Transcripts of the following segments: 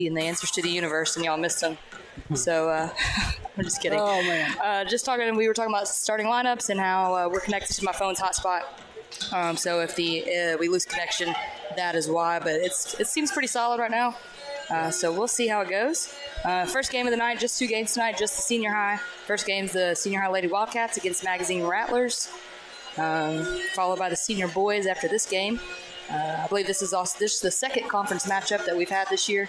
and the answers to the universe, and y'all missed them. So I'm just kidding. Oh, man. We were talking about starting lineups and how we're connected to my phone's hotspot. So if we lose connection, that is why. But it seems pretty solid right now. So we'll see how it goes. First game of the night, just 2 games tonight, just the senior high. First game's the senior high Lady Wildcats against Magazine Rattlers, followed by the senior boys after this game. I believe this is the second conference matchup that we've had this year.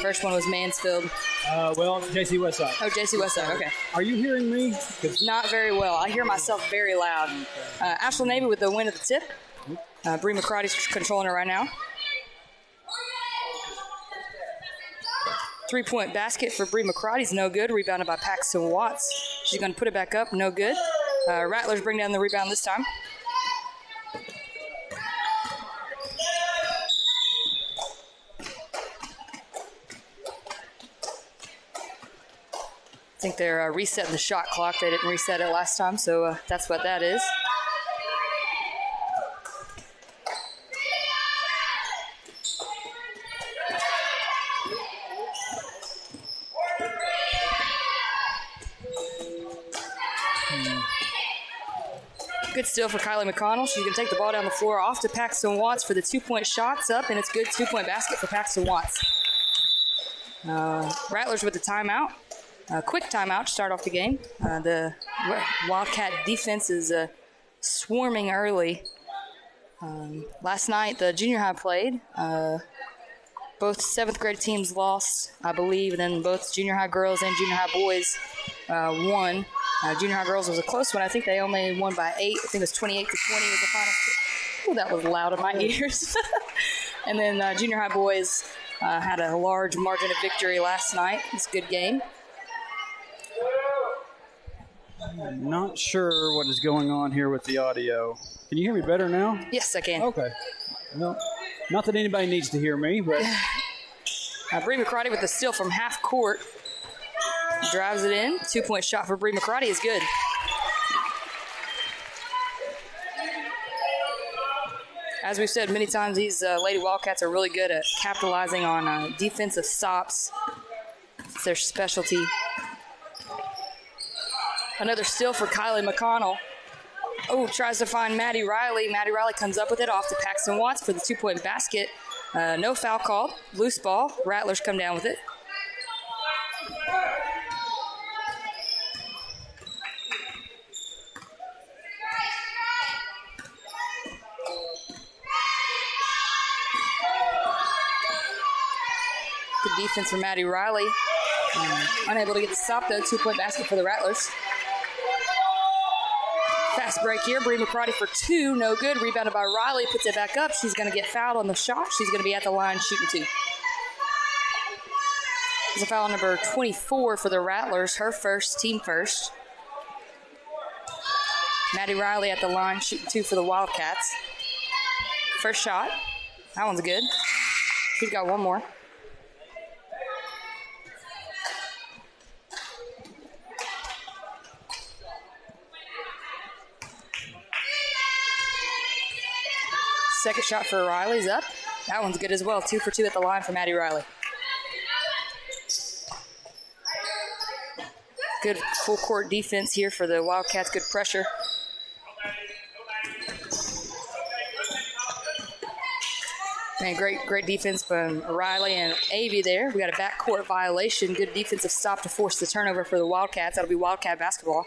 First one was Mansfield. JC Westside. Oh, JC Westside, okay. Are you hearing me? Not very well. I hear myself very loud. Ashland Navy with the win at the tip. Bree McCarty's controlling it right now. 3-point basket for Bree McCarty's no good. Rebounded by Paxton Watts. She's going to put it back up, no good. Rattlers bring down the rebound this time. I think they're resetting the shot clock. They didn't reset it last time, so that's what that is. Good steal for Kylie McConnell. She's going to take the ball down the floor off to Paxton Watts for the 2-point shots up, and it's good 2-point basket for Paxton Watts. Rattlers with the timeout. Quick timeout to start off the game. The Wildcat defense is swarming early. Last night, the junior high played. Both 7th grade teams lost, I believe, and then both junior high girls and junior high boys won. Junior high girls was a close one. I think they only won by 8. I think it was 28-20 was the final. Oh, that was loud in my ears. And then junior high boys had a large margin of victory last night. It's a good game. I'm not sure what is going on here with the audio. Can you hear me better now? Yes, I can. Okay. Well, not that anybody needs to hear me, but... Bree McCarty with the steal from half court. Drives it in. 2-point shot for Bree McCarty is good. As we've said many times, these Lady Wildcats are really good at capitalizing on defensive stops. It's their specialty. Another steal for Kylie McConnell. Oh, tries to find Maddie Riley. Maddie Riley comes up with it off to Paxton Watts for the 2-point basket. No foul called. Loose ball. Rattlers come down with it. Good defense from Maddie Riley. Unable to get the stop, though. 2-point basket for the Rattlers. Fast break here. Bree McCarty for 2. No good. Rebounded by Riley. Puts it back up. She's going to get fouled on the shot. She's going to be at the line shooting 2. There's a foul number 24 for the Rattlers. Her first, team first. Maddie Riley at the line shooting 2 for the Wildcats. First shot. That one's good. She's got one more. Second shot for Riley's up. That one's good as well. 2 for 2 at the line for Maddie Riley. Good full court defense here for the Wildcats. Good pressure. Man, great defense from Riley and Avey there. We got a backcourt violation. Good defensive stop to force the turnover for the Wildcats. That'll be Wildcat basketball.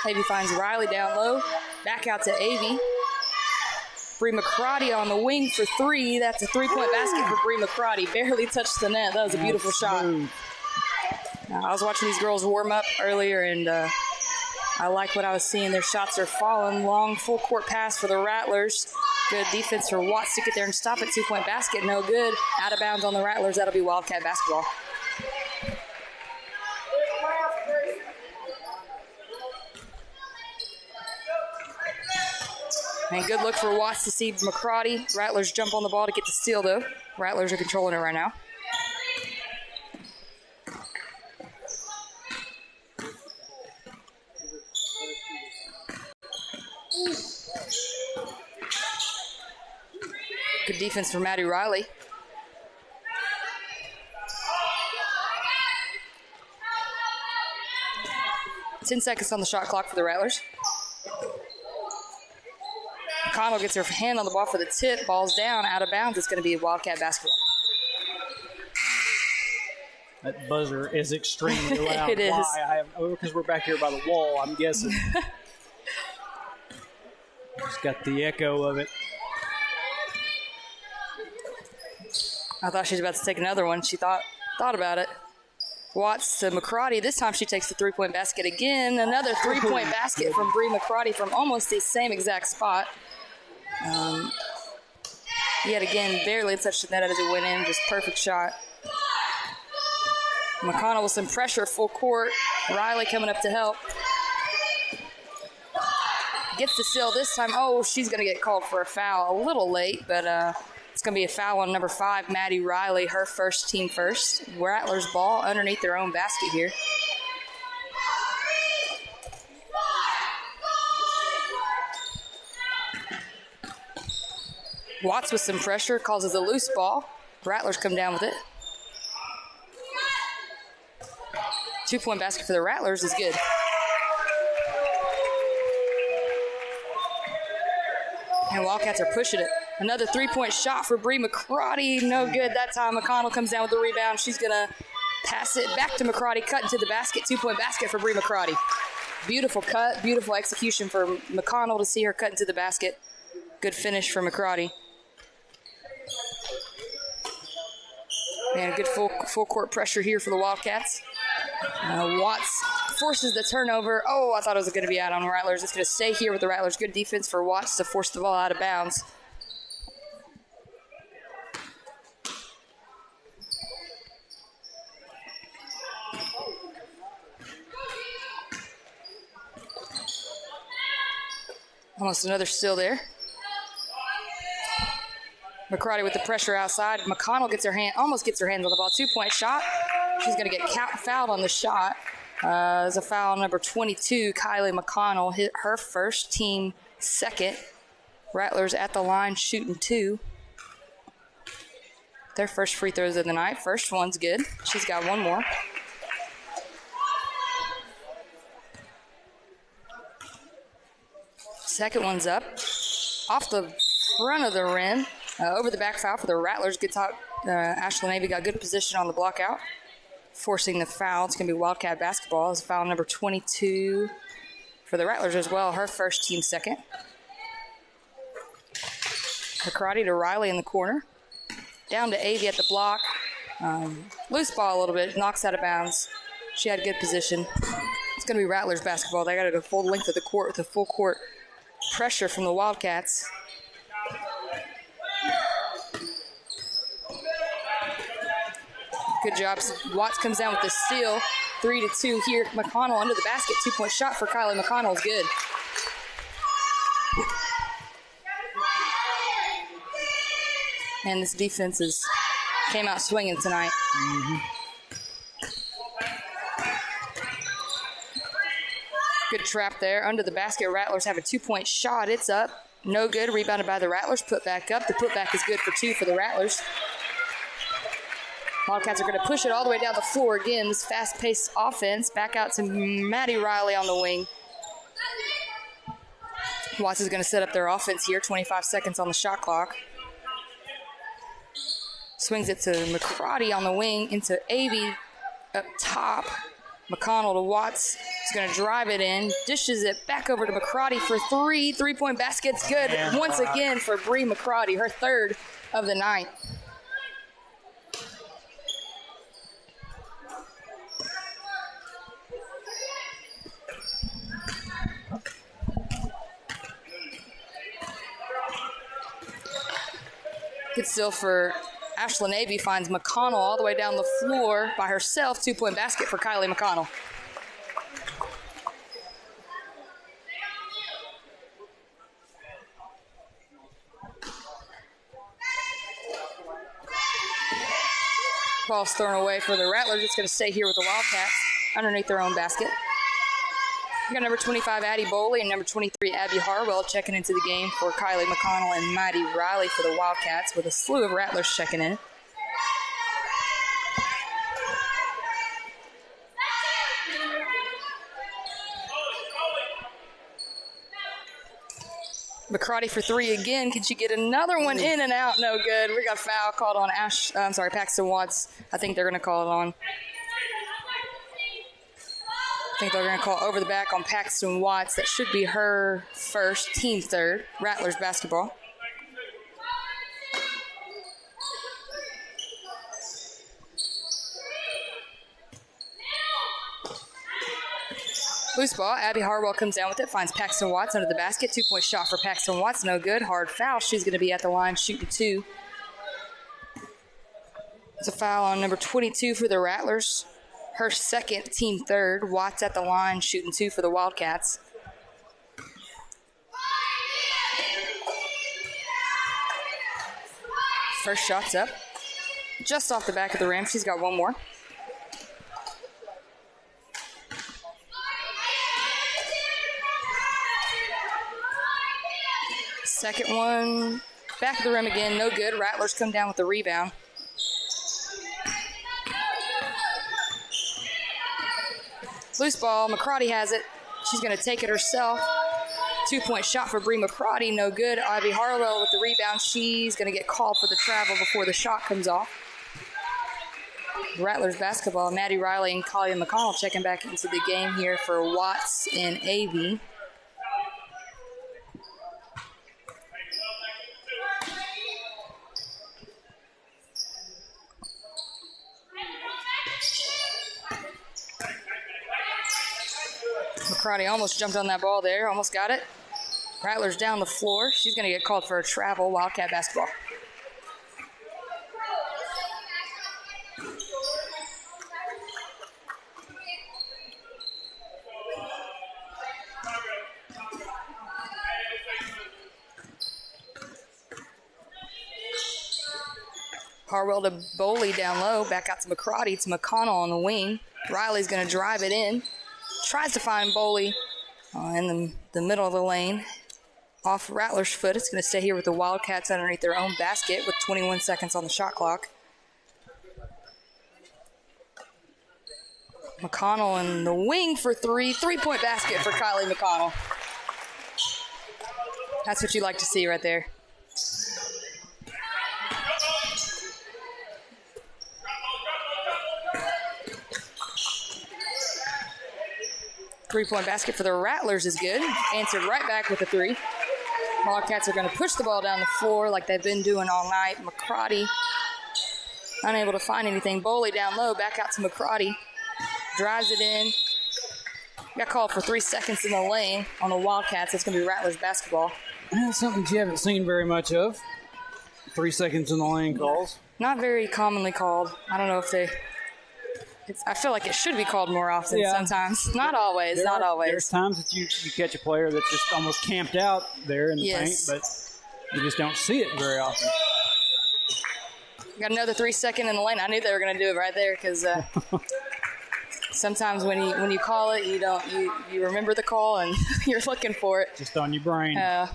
Avey finds Riley down low. Back out to Avey. Bree McCarty on the wing for 3. That's a 3-point basket for Bree McCarty. Barely touched the net. That was a beautiful shot. I was watching these girls warm up earlier, and I like what I was seeing. Their shots are falling. Long full court pass for the Rattlers. Good defense for Watts to get there and stop it. 2-point basket, no good. Out of bounds on the Rattlers. That'll be Wildcat basketball. And good look for Watts to see McCarty. Rattlers jump on the ball to get the steal, though. Rattlers are controlling it right now. Good defense from Maddie Riley. Ten seconds on the shot clock for the Rattlers. McConnell gets her hand on the ball for the tip. Ball's down, out of bounds. It's going to be Wildcat basketball. That buzzer is extremely loud. It is. Why? Because we're back here by the wall, I'm guessing. Just got the echo of it. I thought she was about to take another one. She thought about it. Watts to McCrotty. This time she takes the three-point basket again. Another three-point basket from Bree McCrotty from almost the same exact spot. Yet again, barely touched the net as it went in. Just perfect shot. McConnell with some pressure, full court. Riley coming up to help. Gets the steal this time. Oh, she's going to get called for a foul. A little late, but it's going to be a foul on number 5, Maddie Riley, her first, team first. Rattlers ball underneath their own basket here. Watts with some pressure, causes a loose ball. Rattlers come down with it. 2-point basket for the Rattlers is good. And Wildcats are pushing it. Another three-point shot for Bree McCrotty. No good that time. McConnell comes down with the rebound. She's going to pass it back to McCrotty, cut into the basket. 2-point basket for Bree McCrotty. Beautiful cut, beautiful execution for McConnell to see her cut into the basket. Good finish for McCrotty. And a good full court pressure here for the Wildcats. Watts forces the turnover. Oh, I thought it was going to be out on Rattlers. It's going to stay here with the Rattlers. Good defense for Watts to force the ball out of bounds. Almost another steal there. McCrotty with the pressure outside. McConnell almost gets her hands on the ball. 2-point shot. She's going to get fouled on the shot. There's a foul number 22, Kylie McConnell, hit her first, team second. Rattlers at the line shooting 2. Their first free throws of the night. First one's good. She's got one more. Second one's up. Off the front of the rim. Over the back foul for the Rattlers. Good talk. Ashley Navy got good position on the block out. Forcing the foul. It's going to be Wildcat basketball. It's foul number 22 for the Rattlers as well. Her first, team second. McCrotty to Riley in the corner. Down to Avey at the block. Loose ball a little bit. Knocks out of bounds. She had good position. It's going to be Rattlers basketball. They got it a full length of the court with a full court pressure from the Wildcats. Good job. Watts comes down with the steal. 3-2 here. McConnell under the basket. 2-point shot for Kylie McConnell is good. And this defense came out swinging tonight. Mm-hmm. Good trap there. Under the basket, Rattlers have a 2-point shot. It's up. No good. Rebounded by the Rattlers. Put back up. The putback is good for 2 for the Rattlers. Wildcats are going to push it all the way down the floor again. This fast-paced offense. Back out to Maddie Riley on the wing. Watts is going to set up their offense here. 25 seconds on the shot clock. Swings it to McCrotty on the wing into Avey up top. McConnell to Watts. He's going to drive it in. Dishes it back over to McCrotty for 3. 3-point basket's good once again for Bree McCrotty, her third of the night. Good steal for Ashley Navy. Finds McConnell all the way down the floor by herself. 2-point basket for Kylie McConnell. Ball's thrown away for the Rattlers. It's going to stay here with the Wildcats underneath their own basket. We got number 25, Addie Boley, and number 23, Abby Harwell checking into the game for Kylie McConnell and Maddie Riley for the Wildcats, with a slew of Rattlers checking in. McCarty for three again. Can she get another one in and out? No good. We got foul called on Paxton Watts. I think they're going to call it on. I think they're going to call over the back on Paxton Watts. That should be her first, team third. Rattlers basketball. Loose ball. Abby Harwell comes down with it, finds Paxton Watts under the basket. 2-point shot for Paxton Watts. No good. Hard foul. She's going to be at the line shooting two. It's a foul on number 22 for the Rattlers. Her second, team third. Watts at the line shooting two for the Wildcats. First shot's up. Just off the back of the rim. She's got one more. Second one, back of the rim again, no good. Rattlers come down with the rebound. Loose ball, McCarty has it. She's going to take it herself. 2-point shot for Bree McCarty, no good. Abby Harwell with the rebound. She's going to get called for the travel before the shot comes off. Rattlers basketball, Maddie Riley and Kylie McConnell checking back into the game here for Watts and AV. McCarty almost jumped on that ball there, almost got it. Rattlers down the floor. She's going to get called for a travel. Wildcat basketball. Harwell to Boley down low. Back out to McCarty. To McConnell on the wing. Riley's going to drive it in. Tries to find Boley in the middle of the lane. Off Rattler's foot. It's going to stay here with the Wildcats underneath their own basket with 21 seconds on the shot clock. McConnell in the wing for three. 3-point basket for Kylie McConnell. That's what you like to see right there. Three-point basket for the Rattlers is good. Answered right back with a three. Wildcats are going to push the ball down the floor like they've been doing all night. McCarty unable to find anything. Boley down low, back out to McCarty. Drives it in. Got called for 3 seconds in the lane on the Wildcats. It's going to be Rattlers basketball. That's something you haven't seen very much of. 3 seconds in the lane calls. Not very commonly called. I don't know if they... I feel like it should be called more often sometimes. Not always, There's times that you catch a player that's just almost camped out there in the paint, but you just don't see it very often. Got another 3 second in the lane. I knew they were going to do it right there because sometimes when you call it, you remember the call and you're looking for it. Just on your brain. Yeah.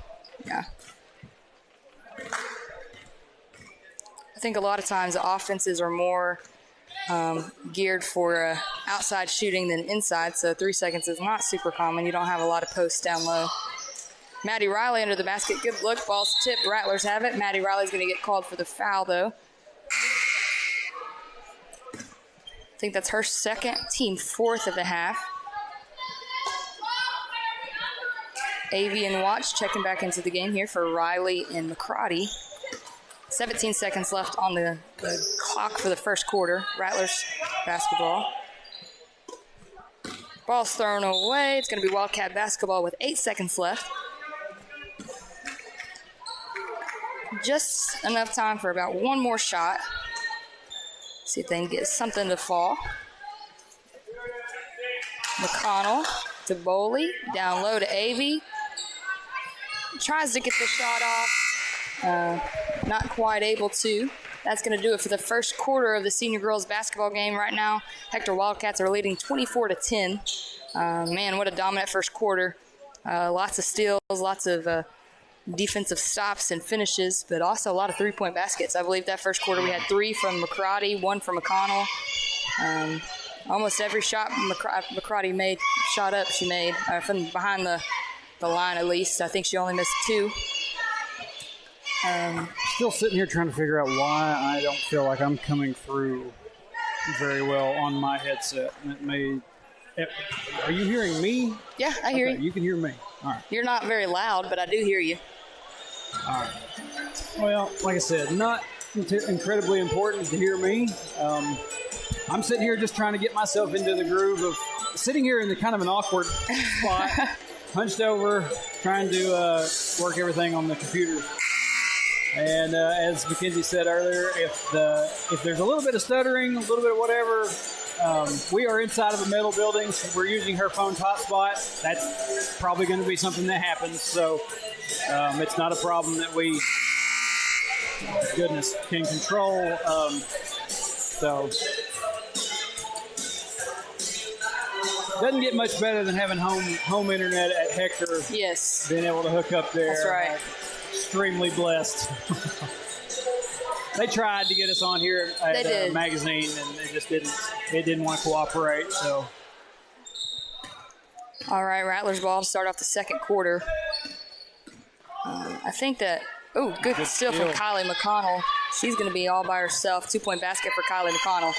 I think a lot of times the offenses are more geared for outside shooting than inside, so 3 seconds is not super common. You don't have a lot of posts down low. Maddie Riley under the basket. Good look. Ball's tipped. Rattlers have it. Maddie Riley's going to get called for the foul, though. I think that's her second, team fourth of the half. AV and Watts checking back into the game here for Riley and McCarty. 17 seconds left on the clock for the first quarter. Rattlers basketball. Ball's thrown away. It's going to be Wildcat basketball with 8 seconds left. Just enough time for about one more shot. See if they can get something to fall. McConnell to Boley. Down low to AV. Tries to get the shot off. Not quite able to. That's going to do it for the first quarter of the senior girls basketball game right now. Hector Wildcats are leading 24-10. Man, what a dominant first quarter. Lots of steals, lots of defensive stops and finishes, but also a lot of three-point baskets. I believe that first quarter we had 3 from McCarty, 1 from McConnell. Almost every shot McCarty made, she made from behind the line at least. I think she only missed 2. Still sitting here trying to figure out why I don't feel like I'm coming through very well on my headset. Are you hearing me? Yeah, I hear you. You can hear me. All right. You're not very loud, but I do hear you. All right. Well, like I said, not incredibly important to hear me. I'm sitting here just trying to get myself into the groove of sitting here in the kind of an awkward spot, hunched over, trying to work everything on the computer. And as Mackenzie said earlier, if there's a little bit of stuttering, a little bit of whatever, we are inside of a metal building. So we're using her phone's hotspot. That's probably going to be something that happens. So it's not a problem that we, goodness, can control. So doesn't get much better than having home internet at Hector. Yes. Being able to hook up there. That's right. Extremely blessed. They tried to get us on here at a magazine, and it just didn't want to cooperate. So, all right, Rattlers ball to start off the second quarter. I think that good steal from Kylie McConnell. She's going to be all by herself. 2-point basket for Kylie McConnell.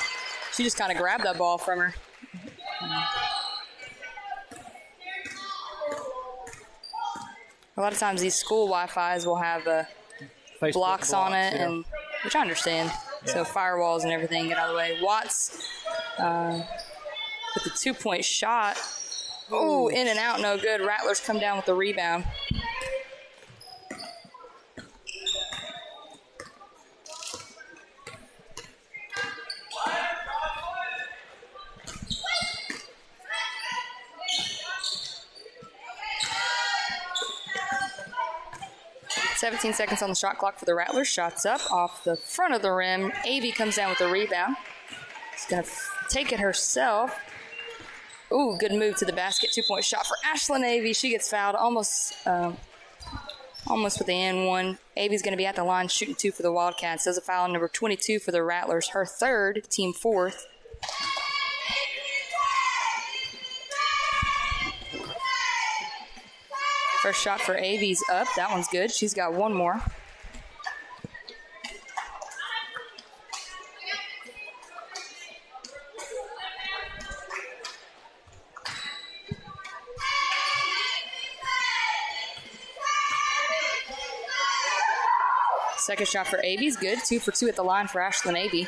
She just kind of grabbed that ball from her. A lot of times these school Wi-Fis will have blocks on it, and which I understand. Yeah. So firewalls and everything get out of the way. Watts with the 2-point shot. Oh, in and out, no good. Rattlers come down with the rebound. .17 seconds on the shot clock for the Rattlers. Shots up off the front of the rim. Avey comes down with the rebound. She's going to take it herself. Ooh, good move to the basket. 2-point shot for Ashlyn Avey. She gets fouled almost with the N1. Avey's going to be at the line shooting 2 for the Wildcats. There's a foul on number 22 for the Rattlers. Her third, team 4th. First shot for Avey's up. That one's good. She's got one more. Second shot for Avey's good. 2 for 2 at the line for Ashlyn Avey.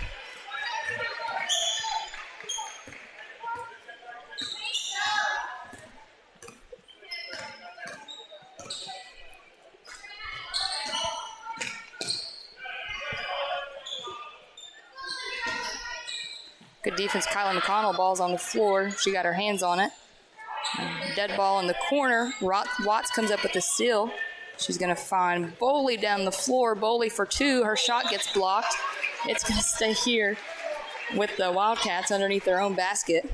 Good defense. Kylie McConnell, ball's on the floor. She got her hands on it. Dead ball in the corner. Watts comes up with the steal. She's going to find Boley down the floor. Boley for 2. Her shot gets blocked. It's going to stay here with the Wildcats underneath their own basket.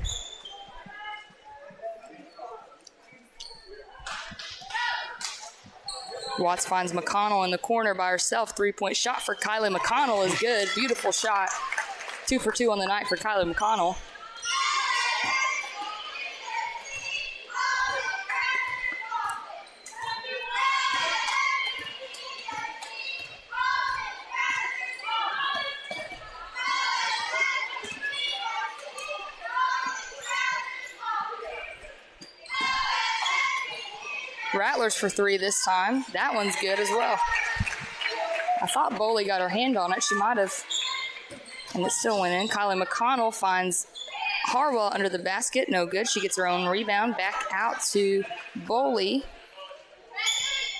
Watts finds McConnell in the corner by herself. 3-point shot for Kylie McConnell is good. Beautiful shot. 2 for 2 on the night for Kylie McConnell. Rattlers for 3 this time. That one's good as well. I thought Boley got her hand on it. She might have. And it still went in. Kylie McConnell finds Harwell under the basket. No good. She gets her own rebound. Back out to Boley.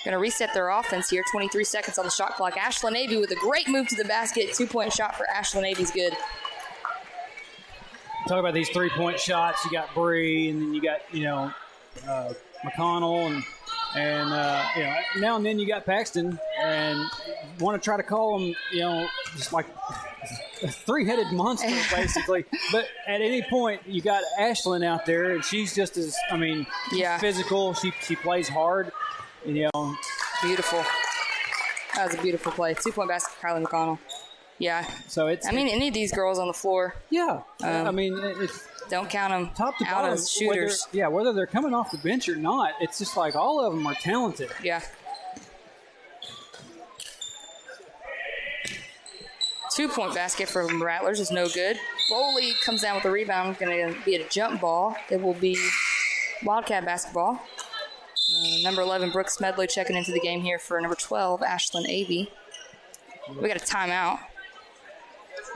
Going to reset their offense here. 23 seconds on the shot clock. Ashlyn Avey with a great move to the basket. 2-point shot for Ashlyn Avey's good. Talk about these 3-point shots. You got Bree, and then you got, McConnell, and now and then you got Paxton, and want to try to call them, just like three-headed monster, basically. But at any point, you got Ashlyn out there, and she's just as, she's physical. She plays hard. Beautiful. That was a beautiful play. 2-point basket for Kylie McConnell. Yeah. So any of these girls on the floor. Yeah. It's don't count them top to out bottom, as shooters. Whether they're coming off the bench or not, it's just like all of them are talented. Yeah. 2-point basket from Rattlers is no good. Bowley comes down with the rebound. Going to be a jump ball. It will be Wildcat basketball. Number 11, Brooke Smedley checking into the game here for number 12, Ashlyn Avey. We got a timeout,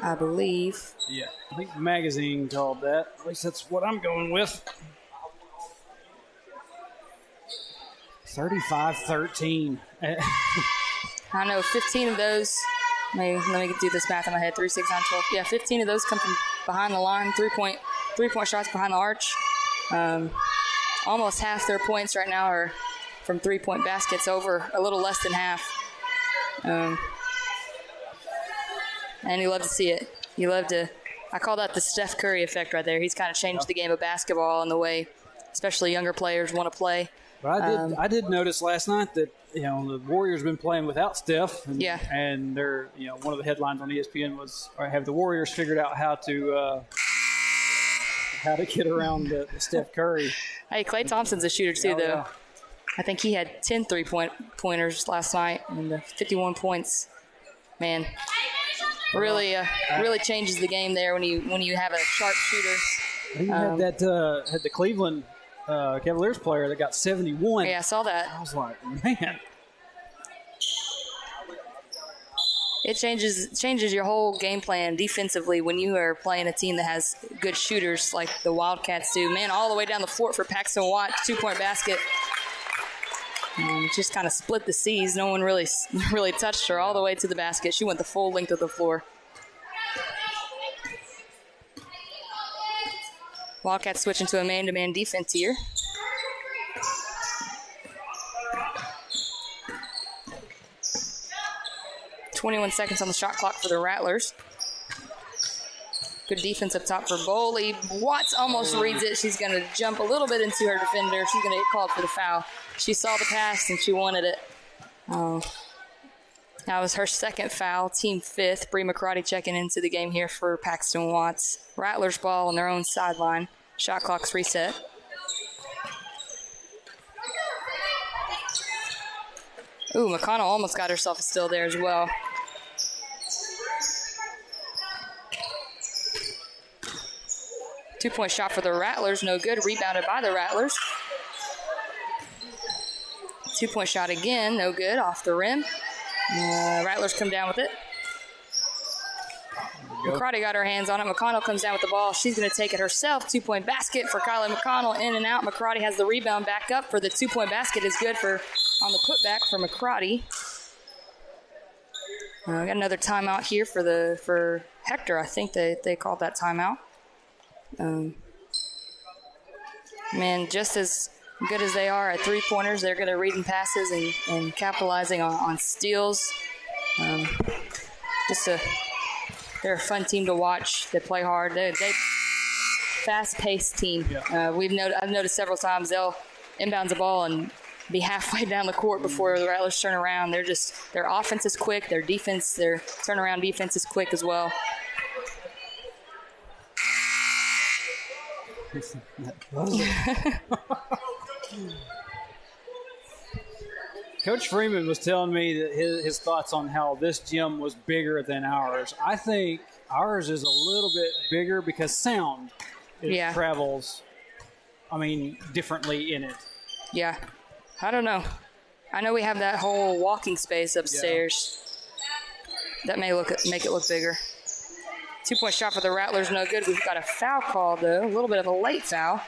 I believe. Yeah, I think the magazine called that. At least that's what I'm going with. 35-13. I know 15 of those. Let me do this math in my head. 3, 6, 9, 12. Yeah, 15 of those come from behind the line. Three-point shots behind the arch. Almost half their points right now are from 3-point baskets, over a little less than half. And you love to see it. I call that the Steph Curry effect right there. He's kind of changed the game of basketball and the way especially younger players want to play. But I did notice last night that, the Warriors have been playing without Steph. And they're, one of the headlines on ESPN was, have the Warriors figured out how to get around the Steph Curry. Hey, Klay Thompson's a shooter too, though. Yeah. I think he had 10 three-pointers last night and 51 points. Man, really changes the game there when you have a sharp shooter. He had the Cleveland Cavaliers player that got 71. Yeah, I saw that. I was like, man. It changes your whole game plan defensively when you are playing a team that has good shooters like the Wildcats do. Man, all the way down the floor for Paxton Watt, 2-point basket. Just kind of split the seas. No one really touched her all the way to the basket. She went the full length of the floor. Wildcats switching to a man-to-man defense here. .21 seconds on the shot clock for the Rattlers. Good defense up top for Bowley. Watts almost reads it. She's going to jump a little bit into her defender. She's going to get called for the foul. She saw the pass and she wanted it. That was her second foul, team 5th. Bree McCarty checking into the game here for Paxton Watts. Rattlers ball on their own sideline. Shot clock's reset. Ooh, McConnell almost got herself a steal there as well. Two-point shot for the Rattlers, no good. Rebounded by the Rattlers. 2-point shot again, no good. Off the rim. Rattlers come down with it. McCarty got her hands on it. McConnell comes down with the ball. She's going to take it herself. 2-point basket for Kylie McConnell. In and out. McCarty has the rebound back up for the 2-point basket. Is good on the putback for McCarty. We got another timeout here for Hector. I think they called that timeout. Man, just as good as they are at three-pointers, they're good at reading passes and capitalizing on steals. They're a fun team to watch. They play hard. They fast-paced team. Yeah. I've noticed several times they'll inbound the ball and be halfway down the court before the Rattlers turn around. Their offense is quick. Their turnaround defense is quick as well. Coach Freeman was telling me that his thoughts on how this gym was bigger than ours. I think ours is a little bit bigger because sound travels, differently in it. Yeah. I don't know. I know we have that whole walking space upstairs. Yeah. That may make it look bigger. 2-point shot for the Rattlers, no good. We've got a foul call, though. A little bit of a late foul.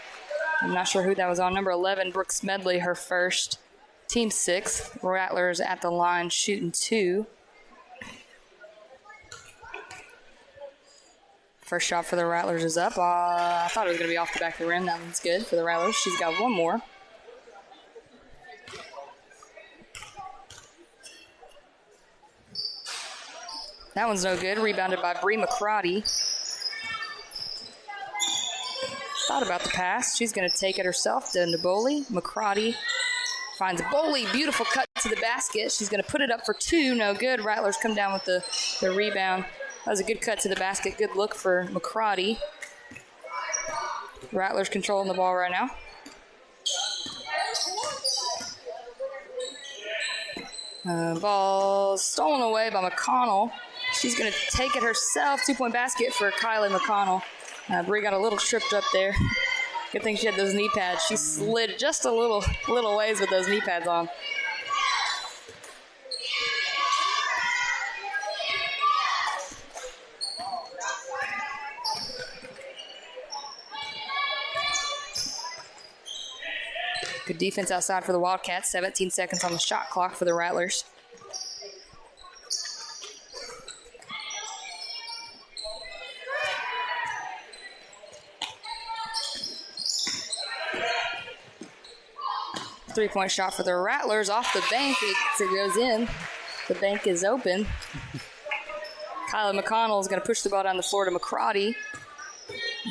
I'm not sure who that was on. Number 11, Brooke Smedley, her first. Team 6th. Rattlers at the line shooting 2. First shot for the Rattlers is up. I thought it was going to be off the back of the rim. That one's good for the Rattlers. She's got one more. That one's no good. Rebounded by Bree McCrotty. Thought about the pass. She's going to take it herself to Naboli. McCrotty finds Bowley. Beautiful cut to the basket. She's going to put it up for 2. No good. Rattlers come down with the rebound. That was a good cut to the basket. Good look for McCrotty. Rattlers controlling the ball right now. Ball stolen away by McConnell. She's going to take it herself. 2-point basket for Kylie McConnell. Bree got a little tripped up there. Good thing she had those knee pads. She slid just a little ways with those knee pads on. Good defense outside for the Wildcats. 17 seconds on the shot clock for the Rattlers. Three-point shot for the Rattlers off the bank. It goes in. The bank is open. Kylie McConnell is going to push the ball down the floor to McCrotty.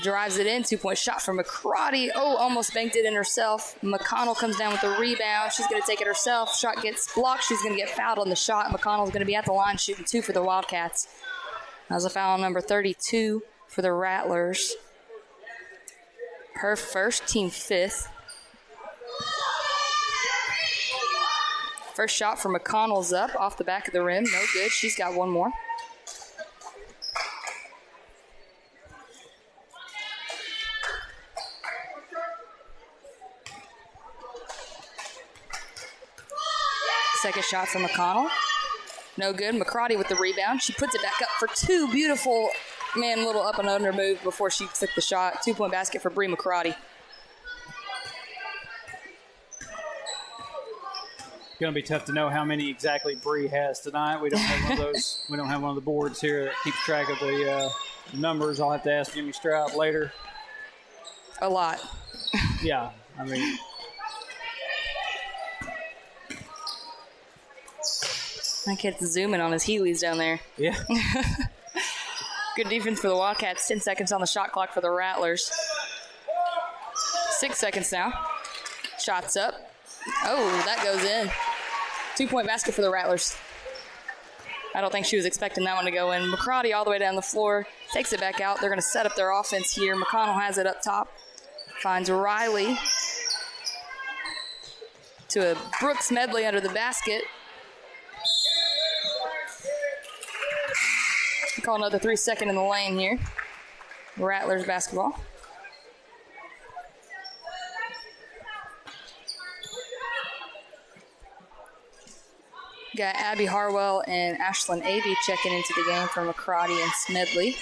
Drives it in. 2-point shot for McCrotty. Oh, almost banked it in herself. McConnell comes down with the rebound. She's going to take it herself. Shot gets blocked. She's going to get fouled on the shot. McConnell's going to be at the line shooting 2 for the Wildcats. That was a foul number 32 for the Rattlers. Her first, team 5th. First shot for McConnell's up off the back of the rim. No good. She's got one more. Second shot for McConnell. No good. McCrotty with the rebound. She puts it back up for 2. Beautiful, little up and under move before she took the shot. 2-point basket for Bree McCrotty. Going to be tough to know how many exactly Bree has tonight. We don't have one of those. We don't have one of the boards here that keeps track of the numbers. I'll have to ask Jimmy Stroud later. A lot. Yeah, I mean. That kid's zooming on his Heelys down there. Yeah. Good defense for the Wildcats. 10 seconds on the shot clock for the Rattlers. 6 seconds now. Shots up. Oh, that goes in. 2-point basket for the Rattlers. I don't think she was expecting that one to go in. McCrotty all the way down the floor. Takes it back out. They're going to set up their offense here. McConnell has it up top. Finds Riley. To a Brooks Medley under the basket. Call another 3 second in the lane here. Rattlers basketball. Got Abby Harwell and Ashlyn Avey checking into the game for McCrotty and Smedley.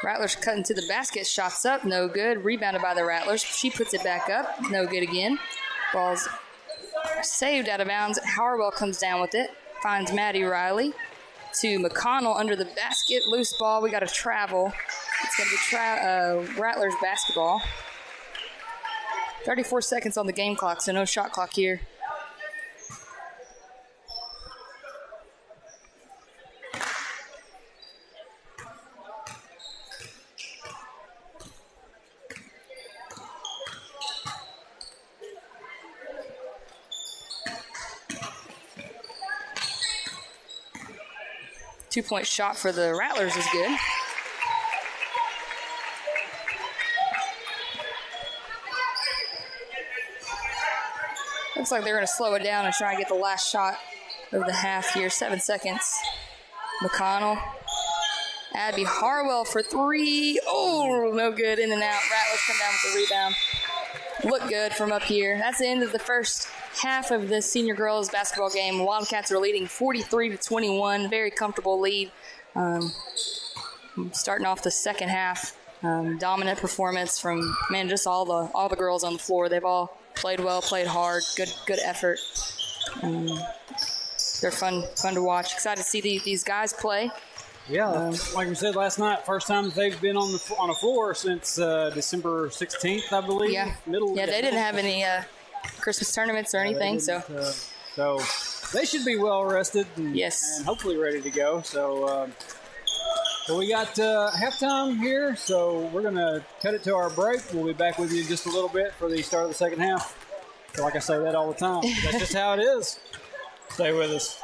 Rattlers cutting to the basket. Shots up. No good. Rebounded by the Rattlers. She puts it back up. No good again. Ball's saved out of bounds. Harwell comes down with it. Finds Maddie Riley. To McConnell under the basket. Loose ball. We got to travel. It's going to be Rattlers basketball. 34 seconds on the game clock, so no shot clock here. Two-point shot for the Rattlers is good. Looks like they're going to slow it down and try and get the last shot of the half here. 7 seconds. McConnell. Abby Harwell for 3. Oh, no good. In and out. Rattlers come down with the rebound. Look good from up here. That's the end of the first half of the senior girls basketball game. Wildcats are leading 43-21. Very comfortable lead. Starting off the second half. Dominant performance from, just all the girls on the floor. They've all played well, played hard, good effort. They're fun to watch. Excited to see these guys play. Yeah, like we said last night, first time that they've been on a floor since December 16th, I believe. Yeah, they didn't have any Christmas tournaments or anything, so they should be well rested and hopefully ready to go. So we got halftime here, so we're going to cut it to our break. We'll be back with you in just a little bit for the start of the second half. So like I say that all the time. That's just how it is. Stay with us.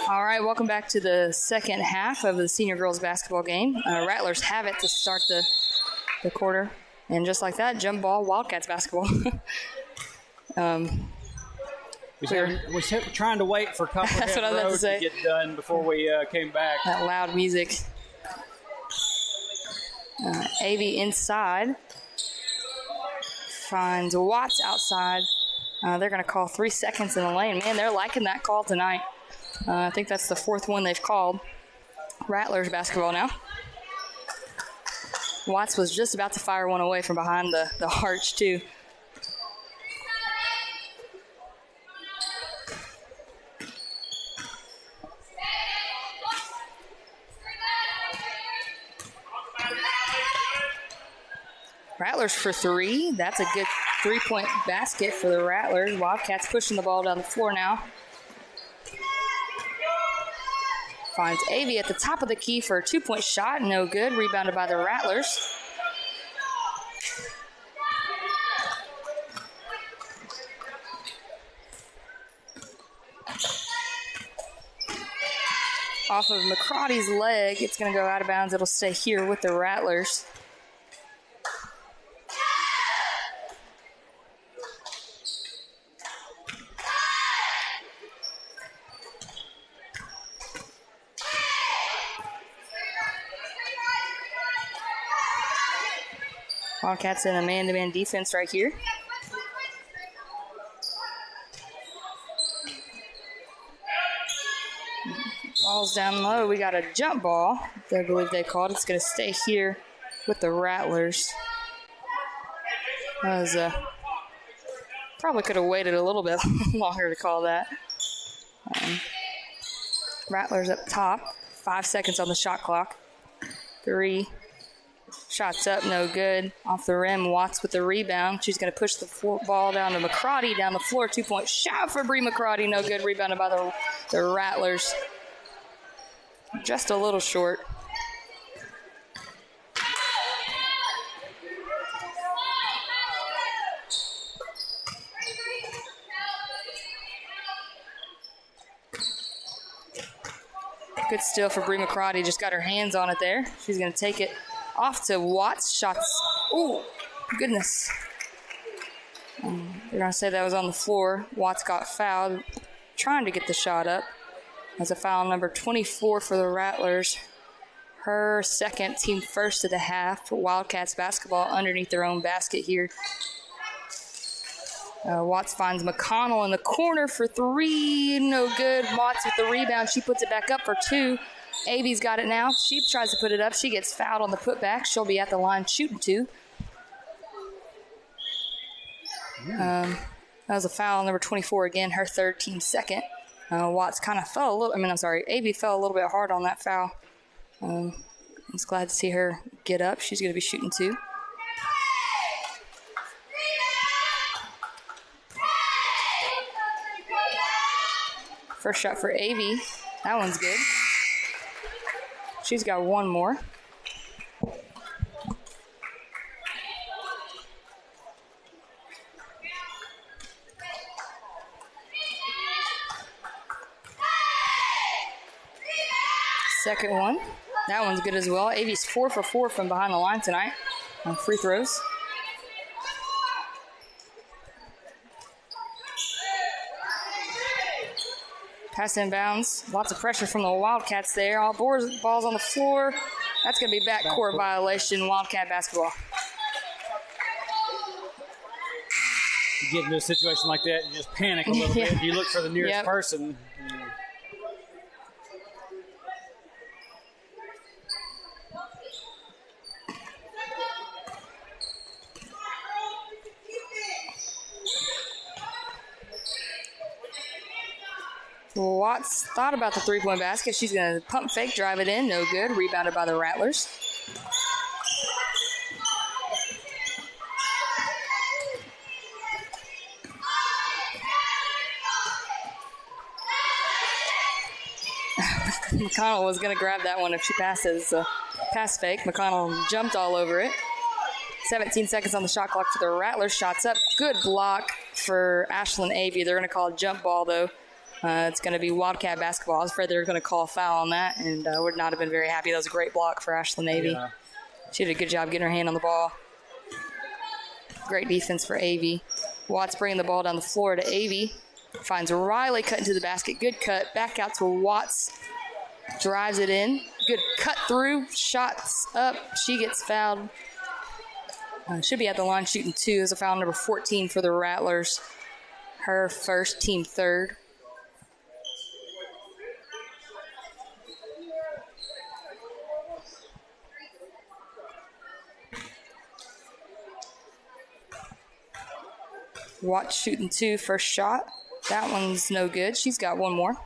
All right, welcome back to the second half of the senior girls basketball game. Rattlers have it to start the quarter. And just like that, jump ball, Wildcats basketball. We kept trying to wait for Copperhead Road to get done before we came back. That loud music. Avy inside. Finds Watts outside. They're going to call 3 seconds in the lane. Man, they're liking that call tonight. I think that's the fourth one they've called. Rattlers basketball now. Watts was just about to fire one away from behind the arch, too. Rattlers for three. That's a good three-point basket for the Rattlers. Wildcats pushing the ball down the floor now. Finds Avy at the top of the key for a two-point shot. No good. Rebounded by the Rattlers. Off of McCrody's leg. It's going to go out of bounds. It'll stay here with the Rattlers. Wildcats in a man-to-man defense right here. Ball's down low. We got a jump ball, I believe they called. It's going to stay here with the Rattlers. That was probably could have waited a little bit longer to call that. Rattlers up top. 5 seconds on the shot clock. 3. Shots up, no good. Off the rim, Watts with the rebound. She's going to push the ball down to McCrody down the floor. 2-point shot for Bree McCrody. No good. Rebounded by the Rattlers. Just a little short. Good steal for Bree McCrody. Just got her hands on it there. She's going to take it off to Watts. Shots. Ooh. goodness. They're going to say that was on the floor. Watts got fouled, trying to get the shot up. That's a foul number 24 for the Rattlers. Her second, team first of the half. Wildcats basketball underneath their own basket here. Watts finds McConnell in the corner for three. No good. Watts with the rebound. She puts it back up for two. Avy's got it now. She tries to put it up. She gets fouled on the putback. She'll be at the line shooting two. That was a foul, number 24 again, her third, team second. Watts kind of fell a little, Avy fell a little bit hard on that foul. I'm just glad to see her get up. She's going to be shooting two. First shot for Avy. That one's good. She's got one more. Second one. That one's good as well. Avy's 4 for 4 from behind the line tonight on free throws. Pass inbounds. Lots of pressure from the Wildcats there. All balls on the floor. That's going to be backcourt violation, Wildcat basketball. You get into a situation like that, you just panic a little bit. You look for the nearest person. Watts thought about the three-point basket. She's going to pump fake, drive it in. No good. Rebounded by the Rattlers. McConnell was going to grab that one if she passes. Pass fake. McConnell jumped all over it. 17 seconds on the shot clock for the Rattlers. Shots up. Good block for Ashlyn Avy. They're going to call a jump ball, though. It's going to be Wildcat basketball. I was afraid they were going to call a foul on that, and would not have been very happy. That was a great block for Ashlyn Avy. Yeah. She did a good job getting her hand on the ball. Great defense for Avy. Watts bringing the ball down the floor to Avy. Finds Riley cut into the basket. Good cut. Back out to Watts. Drives it in. Good cut through. Shots up. She gets fouled. Should be at the line shooting two. Is a foul number 14 for the Rattlers. Her first, team third. Watts shooting two, first shot. That one's no good. She's got one more.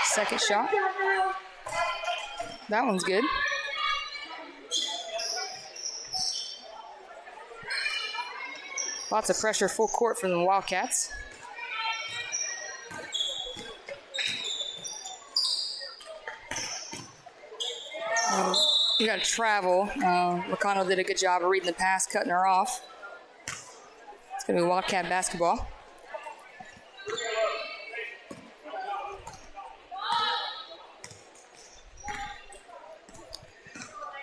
Second shot. That one's good. Lots of pressure full court from the Wildcats. We got to travel. McConnell did a good job of reading the pass, cutting her off. It's going to be Wildcat basketball.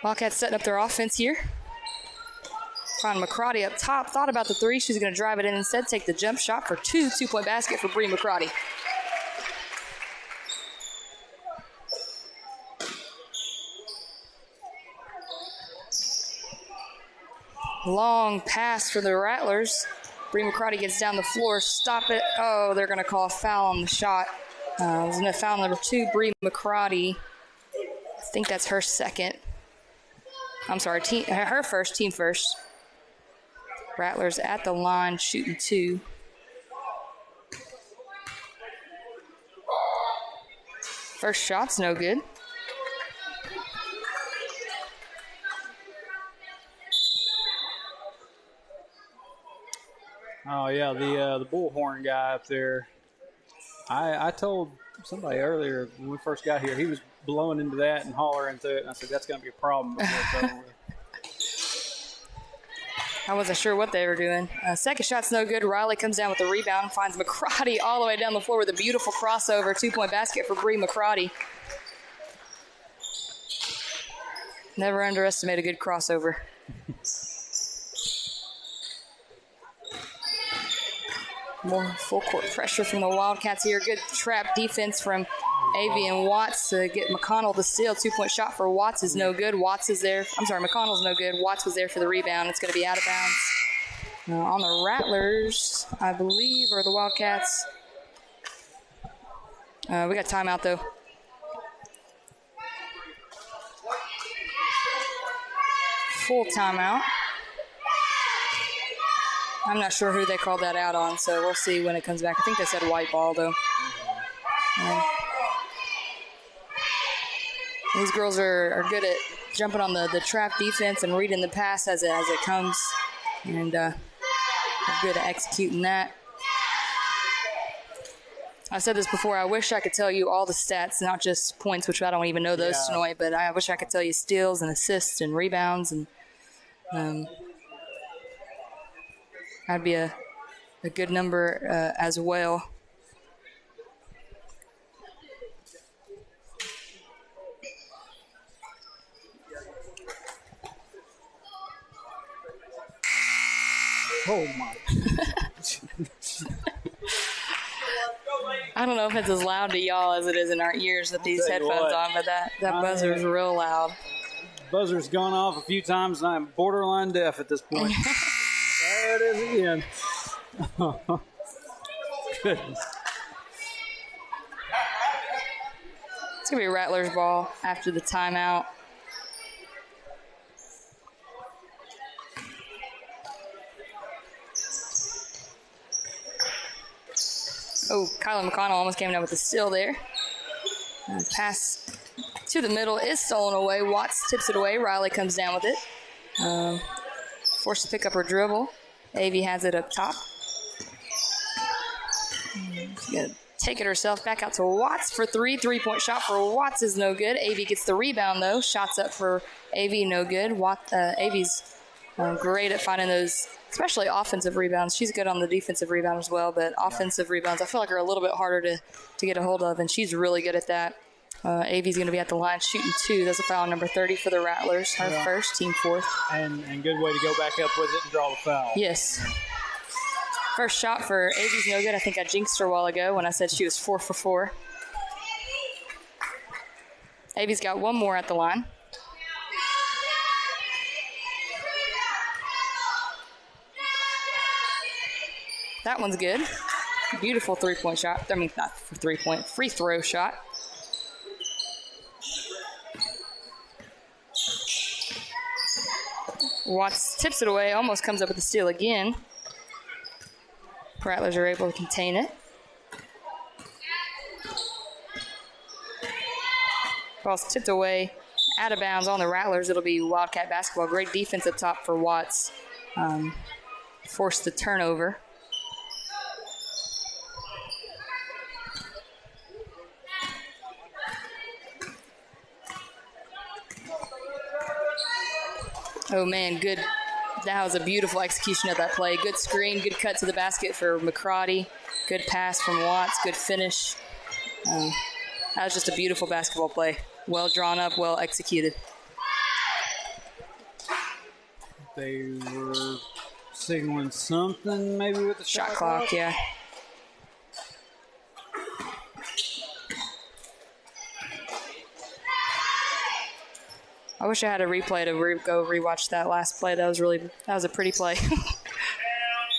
Wildcats setting up their offense here. Find McCrotty up top. Thought about the three. She's going to drive it in instead. Take the jump shot for two. Two-point basket for Bree McCrotty. Long pass for the Rattlers. Bree McCrotty gets down the floor. Stop it. Oh, they're going to call a foul on the shot. It was in foul number 2, Bree McCrotty. I think that's her second. I'm sorry, her first, team first. Rattlers at the line shooting two. First shot's no good. Oh, yeah, the bullhorn guy up there. I told somebody earlier when we first got here, he was blowing into that and hollering through it, and I said, that's going to be a problem before it's over with. I wasn't sure what they were doing. Second shot's no good. Riley comes down with the rebound and finds McCrotty all the way down the floor with a beautiful crossover. 2-point basket for Bree McCrotty. Never underestimate a good crossover. More full court pressure from the Wildcats here. Good trap defense from Avey and Watts to get McConnell the steal. 2-point shot for Watts is no good. Watts is there. I'm sorry, McConnell's no good. Watts was there for the rebound. It's going to be out of bounds. On the Rattlers, I believe, or the Wildcats. We got timeout, though. Full timeout. I'm not sure who they called that out on, so we'll see when it comes back. I think they said white ball, though. These girls are good at jumping on the trap defense and reading the pass as it comes, and are good at executing that. I said this before, I wish I could tell you all the stats, not just points, which I don't even know those tonight, but I wish I could tell you steals and assists and rebounds, and that'd be a good number as well. Oh my. I don't know if it's as loud to y'all as it is in our ears with these headphones on, but that buzzer is real loud. Buzzer's gone off a few times, and I'm borderline deaf at this point. There it is again. Goodness. It's going to be Rattlers ball after the timeout. Oh, Kyler McConnell almost came down with the steal there. Pass to the middle is stolen away. Watts tips it away. Riley comes down with it. Forced to pick up her dribble. Avey has it up top. She's going to take it herself back out to Watts for three. 3-point shot for Watts is no good. Avey gets the rebound, though. Shots up for Avey, no good. Avey's great at finding those, especially offensive rebounds. She's good on the defensive rebound as well, but offensive rebounds I feel like are a little bit harder to get a hold of, and she's really good at that. Avey's going to be at the line shooting 2. That's a foul number 30 for the Rattlers. Her first, team 4th. And good way to go back up with it and draw the foul. Yes. First shot for Avey's no good. I think I jinxed her a while ago when I said she was 4 for 4. Avey's got one more at the line. That one's good. Beautiful 3-point shot. I mean, not for 3-point, free throw shot. Watts tips it away, almost comes up with the steal again. Rattlers are able to contain it. Ball's tipped away, out of bounds on the Rattlers. It'll be Wildcat basketball. Great defense up top for Watts. Forced the turnover. Oh, man, good. That was a beautiful execution of that play. Good screen, good cut to the basket for McCrotty. Good pass from Watts, good finish. That was just a beautiful basketball play. Well drawn up, well executed. They were signaling something maybe with the shot clock. Yeah. I wish I had a replay to go rewatch that last play. That was a pretty play.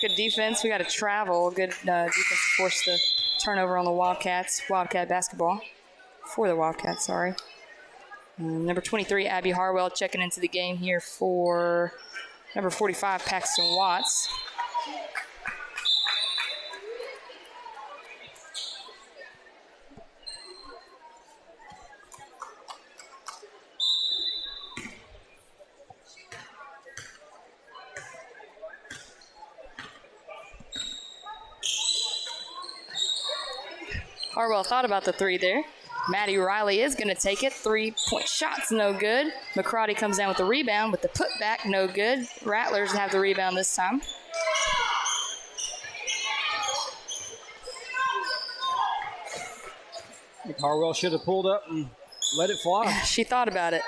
Good defense. We got to travel. Good defense to force the turnover on the Wildcats. Wildcat basketball. For the Wildcats, sorry. Number 23, Abby Harwell checking into the game here for number 45, Paxton Watts. Harwell thought about the 3 there. Maddie Riley is going to take it. 3-point shot's no good. McCarty comes down with the rebound, with the putback, no good. Rattlers have the rebound this time. Harwell should have pulled up and let it fly. She thought about it.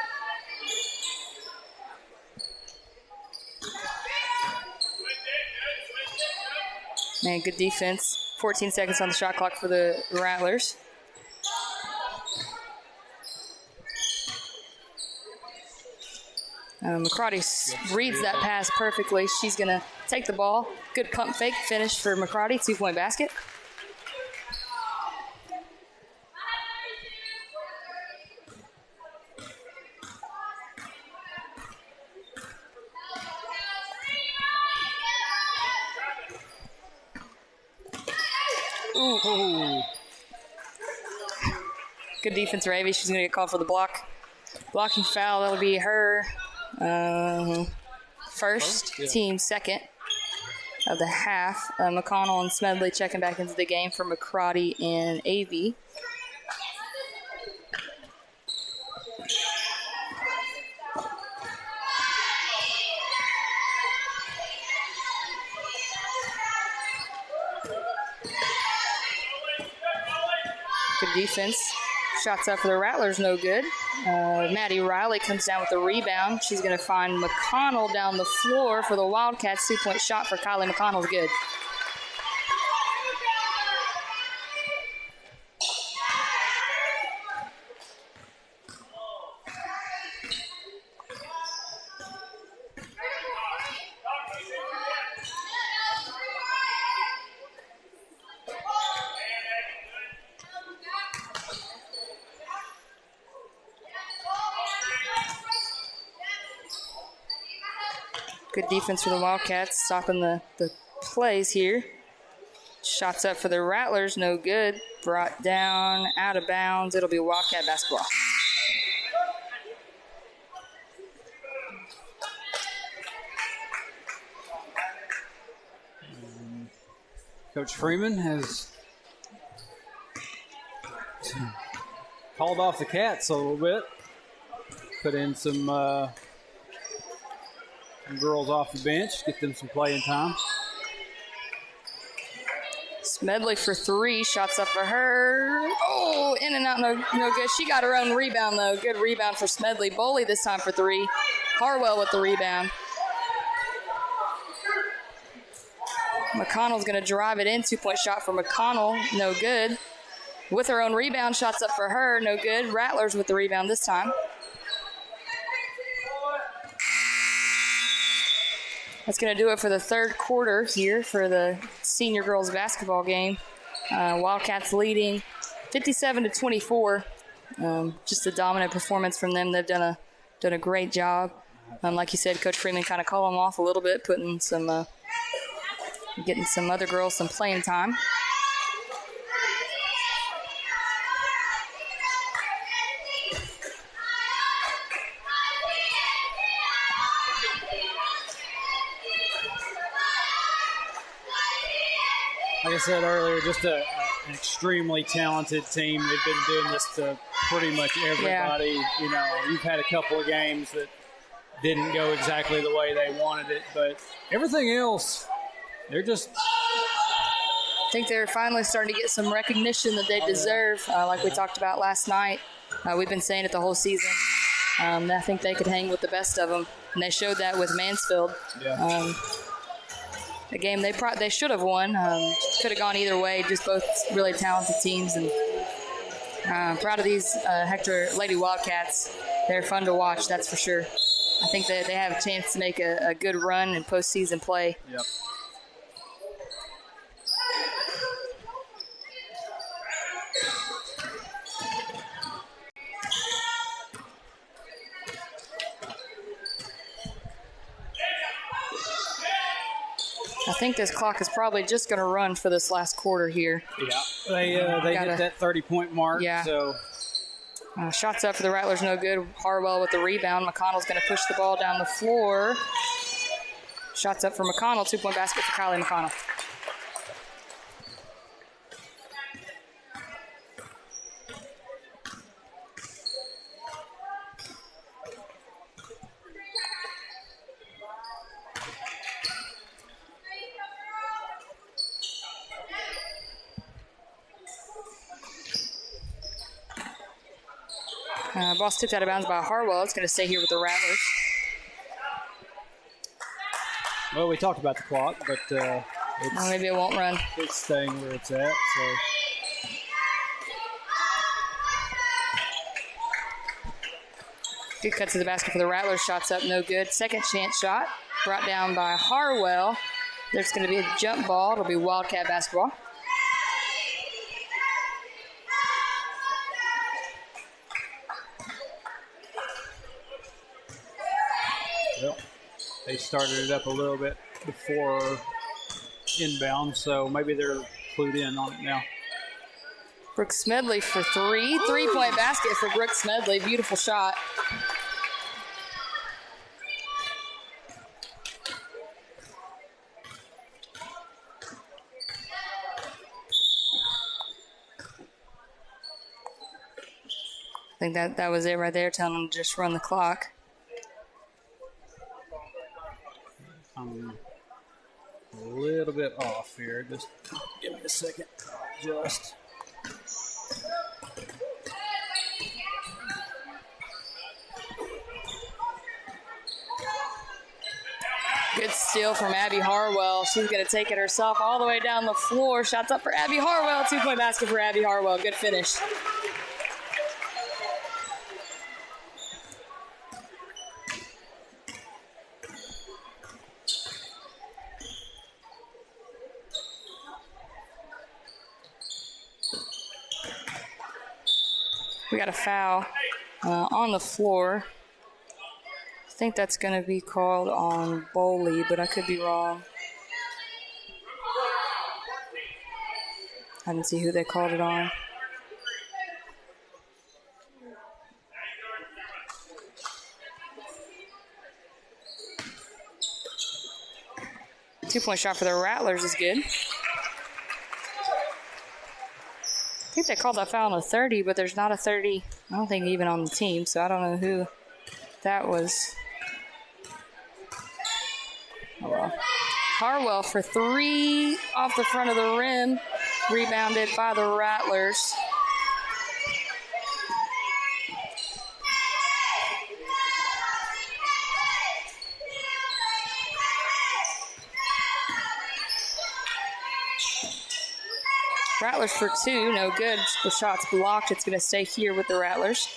Man, good defense. 14 seconds on the shot clock for the Rattlers. McCarty reads that pass perfectly. She's going to take the ball. Good pump fake finish for McCarty. 2-point basket. Ooh. Good defense, Ravy. She's going to get called for the block. Blocking foul, that'll be her first, team second of the half. McConnell and Smedley checking back into the game for McCarty and AV. Good defense. Shots up for the Rattlers, no good. Maddie Riley comes down with the rebound. She's going to find McConnell down the floor for the Wildcats. 2-point shot for Kylie McConnell's good. Good defense for the Wildcats, stopping the plays here. Shots up for the Rattlers, no good. Brought down, out of bounds. It'll be Wildcat basketball. Coach Freeman has called off the Cats a little bit. Put in some girls off the bench, get them some playing time. Smedley for three, shots up for her. Oh, in and out, no good. She got her own rebound, though. Good rebound for Smedley. Boley this time for three. Harwell with the rebound. McConnell's going to drive it in. 2-point shot for McConnell, no good. With her own rebound, shots up for her, no good. Rattlers with the rebound this time. That's going to do it for the third quarter here for the senior girls basketball game. Wildcats leading 57-24. Just a dominant performance from them. They've done a great job. Like you said, Coach Freeman kind of called them off a little bit, putting some getting some other girls some playing time. Like I said earlier, just an extremely talented team. They've been doing this to pretty much everybody. Yeah. You know, you've had a couple of games that didn't go exactly the way they wanted it, but everything else, they're just... I think they're finally starting to get some recognition that they deserve, like we talked about last night. We've been saying it the whole season. I think they could hang with the best of them, and they showed that with Mansfield. Yeah. A game they should have won. Could have gone either way. Just both really talented teams, and proud of these Hector Lady Wildcats. They're fun to watch, that's for sure. I think that they have a chance to make a good run in postseason play. Yep. I think this clock is probably just going to run for this last quarter here. Yeah, they hit that 30-point mark. Yeah. So shots up for the Rattlers, no good. Harwell with the rebound. McConnell's going to push the ball down the floor. Shots up for McConnell. 2-point basket for Kylie McConnell. Ball tipped out of bounds by Harwell. It's going to stay here with the Rattlers. Well, we talked about the clock, but maybe it won't run. It's staying where it's at. So. Good cut to the basket for the Rattlers. Shots up, no good. Second chance shot brought down by Harwell. There's going to be a jump ball. It'll be Wildcat basketball. Well, they started it up a little bit before inbound, so maybe they're clued in on it now. Brooke Smedley for three. 3-point basket for Brooke Smedley. Beautiful shot. I think that was it right there, telling them to just run the clock. I'm a little bit off here. Just give me a second. Just. Good steal from Abby Harwell. She's going to take it herself all the way down the floor. Shots up for Abby Harwell. 2-point basket for Abby Harwell. Good finish. We got a foul on the floor. I think that's going to be called on Boley, but I could be wrong. I didn't see who they called it on. Two-point shot for the Rattlers is good. I think they called that foul on a 30, but there's not a 30, I don't think, even on the team, so I don't know who that was. Oh, well. Harwell for three off the front of the rim, rebounded by the Rattlers. Rattlers for two, no good. The shot's blocked. It's going to stay here with the Rattlers.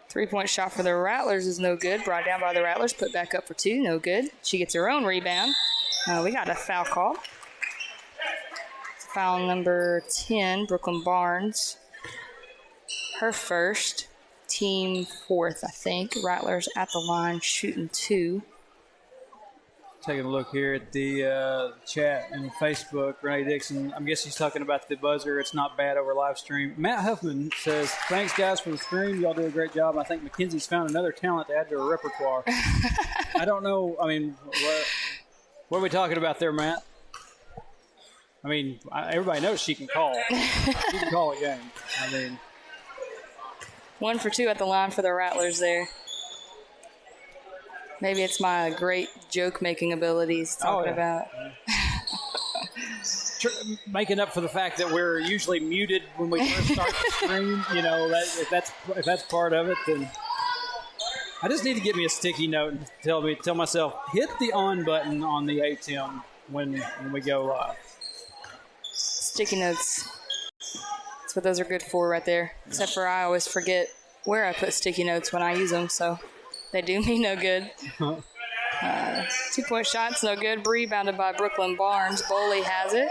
Three-point shot for the Rattlers is no good. Brought down by the Rattlers. Put back up for two, no good. She gets her own rebound. We got a foul call. Foul number 10, Brooklyn Barnes. Her first, team fourth, I think. Rattlers at the line, shooting two. Taking a look here at the chat and Facebook. Renee Dixon, I guess he's talking about the buzzer. It's not bad over live stream. Matt Huffman says, thanks, guys, for the stream. Y'all do a great job. I think Mackenzie's found another talent to add to her repertoire. I don't know. I mean, what are we talking about there, Matt? I mean, everybody knows she can call. She can call a game. I mean, 1 for 2 at the line for the Rattlers there. Maybe it's my great joke-making abilities talking about. Making up for the fact that we're usually muted when we first start the stream. You know, if that's part of it, then I just need to get me a sticky note and tell myself, hit the on button on the ATM when we go live. Sticky notes. That's what those are good for right there. Except for I always forget where I put sticky notes when I use them, so they do me no good. 2-point shots, no good. Rebounded by Brooklyn Barnes. Boley has it.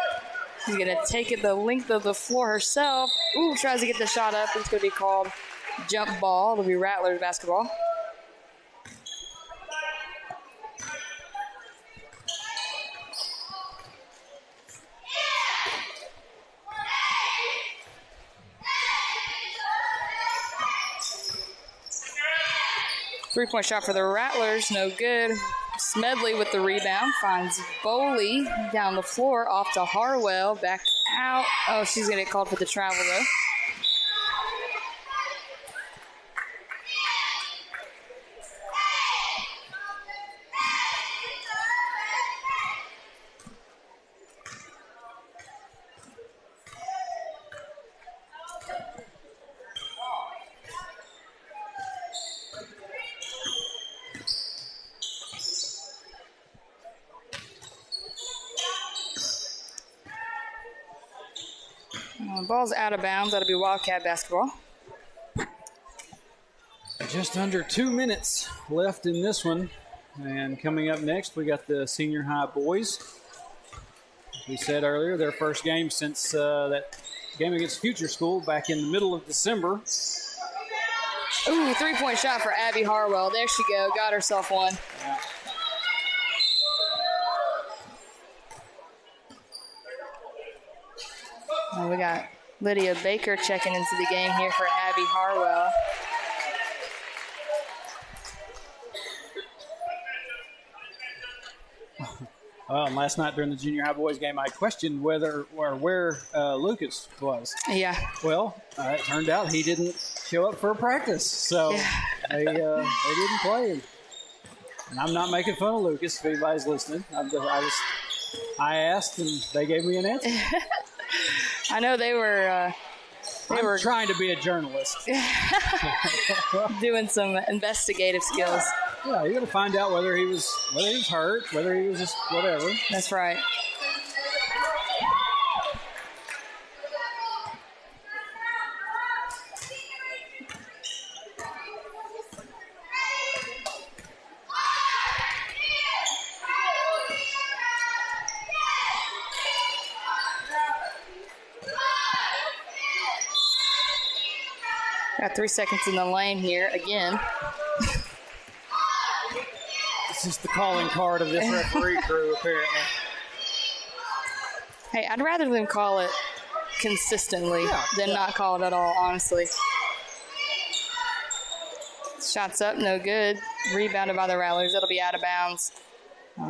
She's going to take it the length of the floor herself. Ooh, tries to get the shot up. It's going to be called jump ball. It'll be Rattlers basketball. Three-point shot for the Rattlers, no good. Smedley with the rebound, finds Boley down the floor, off to Harwell, back out. Oh, she's going to get called for the travel, though. Ball's out of bounds. That'll be Wildcat basketball. Just under 2 minutes left in this one. And coming up next, we got the senior high boys. As we said earlier, their first game since that game against Future School back in the middle of December. Ooh, three-point shot for Abby Harwell. There she go. Got herself one. Yeah. Oh, we got Lydia Baker checking into the game here for Abby Harwell. Well, last night during the junior high boys game, I questioned whether or where Lucas was. Yeah. Well, it turned out he didn't show up for a practice, so they didn't play. And I'm not making fun of Lucas if anybody's listening. I asked, and they gave me an answer. I know they were trying to be a journalist. Doing some investigative skills. Yeah, you got to find out whether he was hurt, whether he was just whatever. That's right. Got 3 seconds in the lane here again. This is the calling card of this referee crew, apparently. Hey, I'd rather them call it consistently than not call it at all, honestly. Shots up, no good. Rebounded by the Rattlers. That'll be out of bounds.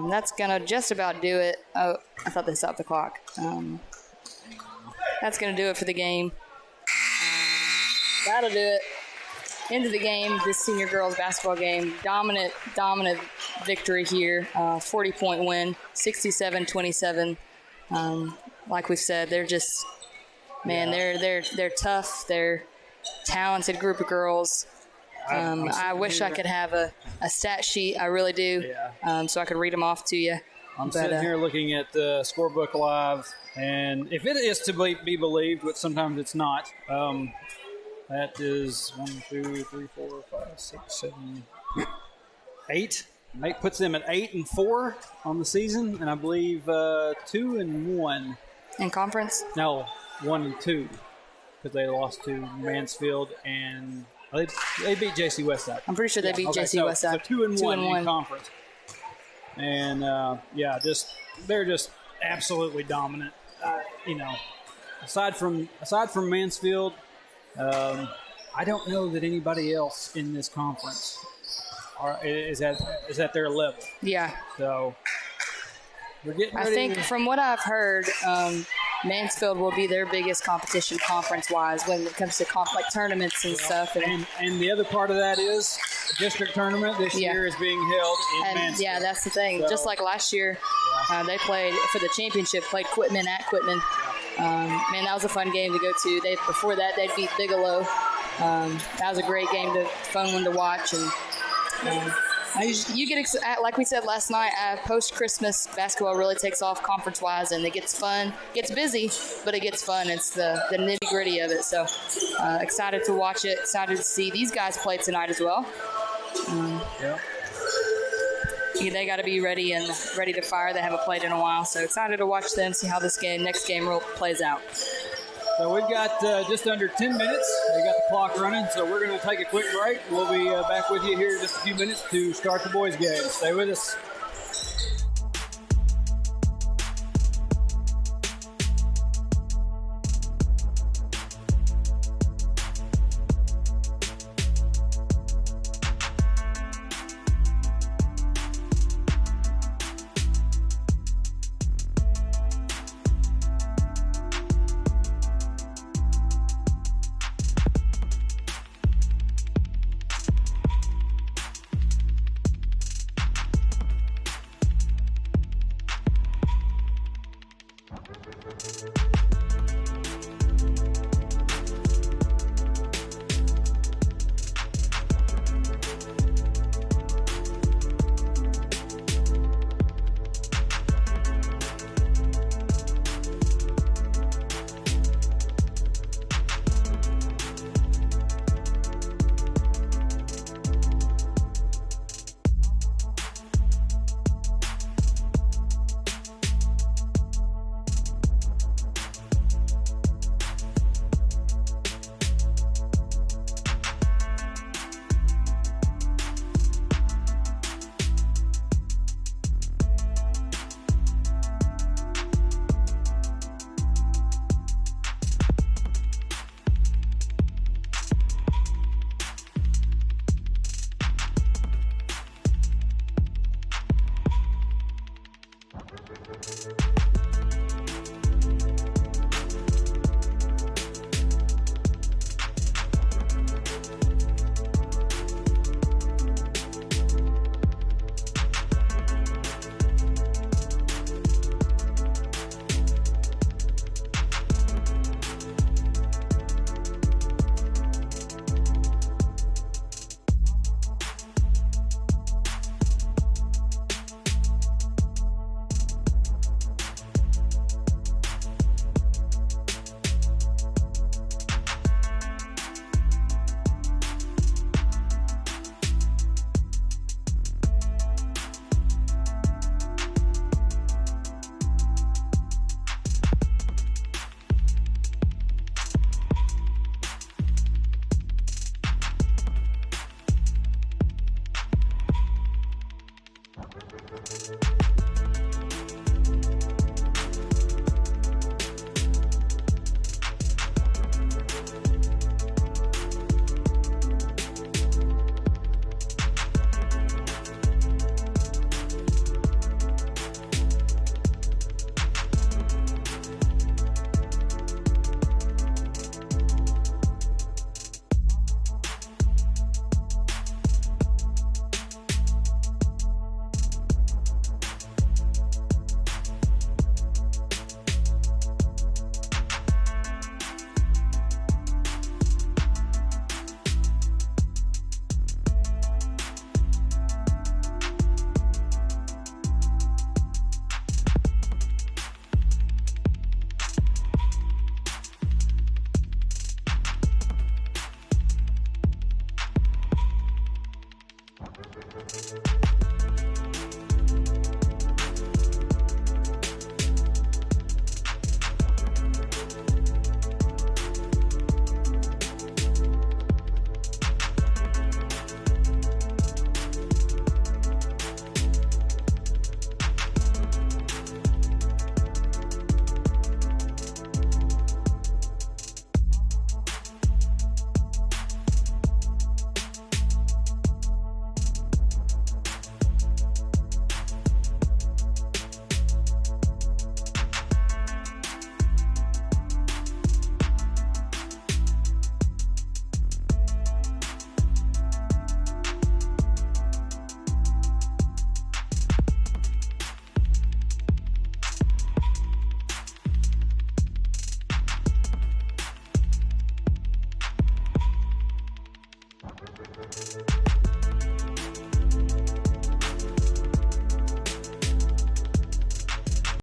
That's going to just about do it. Oh, I thought they stopped the clock. That's going to do it for the game. That'll do it. Into the game, this senior girls basketball game. Dominant victory here. 40-point win, 67-27. Like we've said, they're just, man, they're tough. They're talented group of girls. I wish I could have a stat sheet. I really do. So I could read them off to you. I'm sitting here looking at the scorebook live, and if it is to be believed, which sometimes it's not, that is 1, 2, 3, 4, 5, 6, 7, 8. 8 puts them at 8-4 on the season, and I believe 2-1 in conference. No, 1-2 because they lost to Mansfield and they beat JC Westside. I'm pretty sure they beat JC Westside. So 2-1 in conference, and they're just absolutely dominant. Aside from Mansfield. I don't know that anybody else in this conference is at their level. Yeah. So we're getting ready. I think from what I've heard, Mansfield will be their biggest competition conference-wise when it comes to tournaments and stuff. And the other part of that is district tournament this year is being held in Mansfield. Yeah, that's the thing. So, just like last year, they played for the championship, played Quitman at Quitman. Man, that was a fun game to go to. Before that, they beat Bigelow. That was a great game, fun one to watch. And you get like we said last night, post-Christmas basketball really takes off conference-wise, and it gets fun, gets busy, but it gets fun. It's the nitty-gritty of it. So excited to watch it. Excited to see these guys play tonight as well. They got to be ready to fire. They haven't played in a while, so excited to watch them, see how this next game plays out. So we've got just under 10 minutes. We got the clock running, so we're going to take a quick break. We'll be back with you here in just a few minutes to start the boys' game. Stay with us.